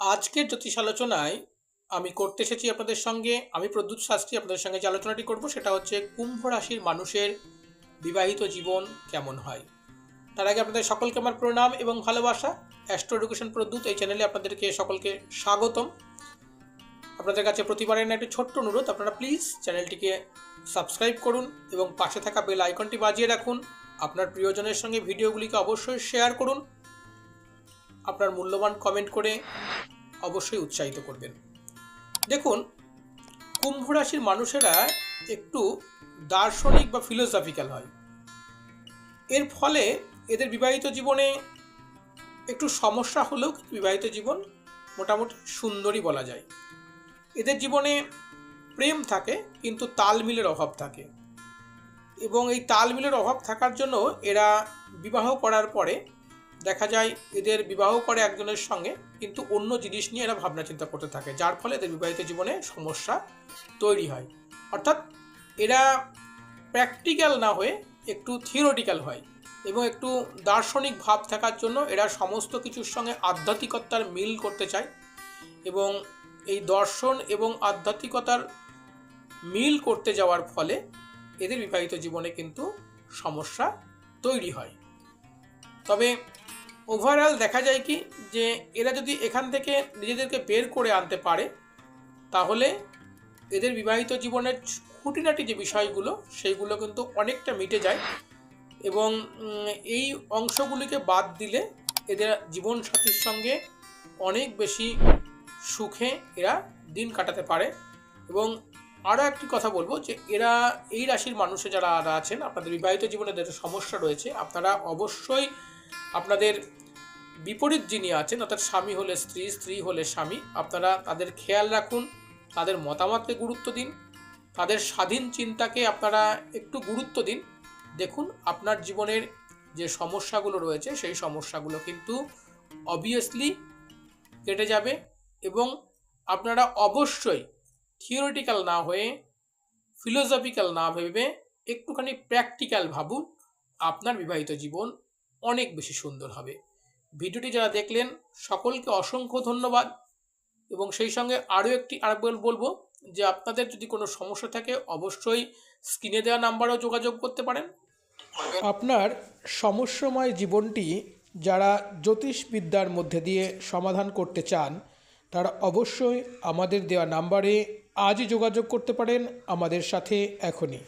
আজকের জ্যোতিষ আলোচনায় আমি করতে এসেছি আপনাদের সঙ্গে। আমি প্রদ্যুৎ শাস্ত্রী আপনাদের সঙ্গে যে আলোচনাটি করব সেটা হচ্ছে কুম্ভ রাশির মানুষের বিবাহিত জীবন কেমন হয়। তার আগে আপনাদের সকলকে আমার প্রণাম এবং ভালোবাসা। অ্যাস্ট্রো এডুকেশন প্রদ্যুৎ এই চ্যানেলে আপনাদেরকে সকলকে স্বাগতম। আপনাদের কাছে প্রতিবারের একটি ছোট্ট অনুরোধ, আপনারা প্লিজ চ্যানেলটিকে সাবস্ক্রাইব করুন এবং পাশে থাকা বেল আইকনটি বাজিয়ে রাখুন। আপনার প্রিয়জনের সঙ্গে ভিডিওগুলিকে অবশ্যই শেয়ার করুন। আপনার মূল্যবান কমেন্ট করে অবশ্যই উৎসাহিত করবেন। দেখুন, কুম্ভ রাশির মানুষেরা একটু দার্শনিক বা ফিলোসফিক্যাল হয়। এর ফলে এদের বিবাহিত জীবনে একটু সমস্যা হলেও বিবাহিত জীবন মোটামুটি সুন্দরই বলা যায়। এদের জীবনে প্রেম থাকে কিন্তু তালমিলের অভাব থাকে, এবং এই তালমিলের অভাব থাকার জন্য এরা বিবাহ করার পরে দেখা যায় এদের বিবাহ করে একজনের সঙ্গে কিন্তু অন্য জিনিস নিয়ে এরা ভাবনা চিন্তা করতে থাকে, যার ফলে এদের বিবাহিত জীবনে সমস্যা তৈরি হয়। অর্থাৎ এরা প্র্যাকটিক্যাল না হয়ে একটু থিওরিটিক্যাল হয়, এবং একটু দার্শনিক ভাব থাকার জন্য এরা সমস্ত কিছুর সঙ্গে আধ্যাত্মিকতার মিল করতে চায়, এবং এই দর্শন এবং আধ্যাত্মিকতার মিল করতে যাওয়ার ফলে এদের বিবাহিত জীবনে কিন্তু সমস্যা তৈরি হয়। তবে ওভারঅল দেখা যায় কি, যে এরা যদি এখান থেকে নিজেদেরকে বের করে আনতে পারে তাহলে এদের বিবাহিত জীবনের খুঁটিনাটি যে বিষয়গুলো সেইগুলো কিন্তু অনেকটা মিটে যায়, এবং এই অংশগুলিকে বাদ দিলে এদের জীবনসাথীর সঙ্গে অনেক বেশি সুখে এরা দিন কাটাতে পারে। এবং আরও একটি কথা বলবো, যে এরা এই রাশির মানুষে যারা আছেন, আপনাদের বিবাহিত জীবনে যাদের সমস্যা রয়েছে, আপনারা অবশ্যই আপনাদের বিপরীত যিনি আছেন, অর্থাৎ স্বামী হলে স্ত্রী, স্ত্রী হলে স্বামী, আপনারা তাদের খেয়াল রাখুন, তাদের মতামতকে গুরুত্ব দিন, তাদের স্বাধীন চিন্তাকে আপনারা একটু গুরুত্ব দিন। দেখুন, আপনার জীবনের যে সমস্যাগুলো রয়েছে সেই সমস্যাগুলো কিন্তু অবভিয়াসলি কেটে যাবে, এবং আপনারা অবশ্যই থিওরিটিক্যাল না হয়ে ফিলোসফিক্যাল না ভেবে একটুখানি প্র্যাকটিক্যাল ভাবুন, আপনার বিবাহিত জীবন অনেক বেশি সুন্দর হবে। ভিডিওটি যারা দেখলেন সকলকে অসংখ্য ধন্যবাদ, এবং সেই সঙ্গে আরেকবার বলবো যে আপনাদের যদি কোনো সমস্যা থাকে অবশ্যই স্ক্রিনে দেওয়া নাম্বারেও যোগাযোগ করতে পারেন। আপনার সমস্যাময় জীবনটি যারা জ্যোতিষবিদ্যার মধ্যে দিয়ে সমাধান করতে চান তারা অবশ্যই আমাদের দেওয়া নাম্বারে আজই যোগাযোগ করতে পারেন আমাদের সাথে এখনই।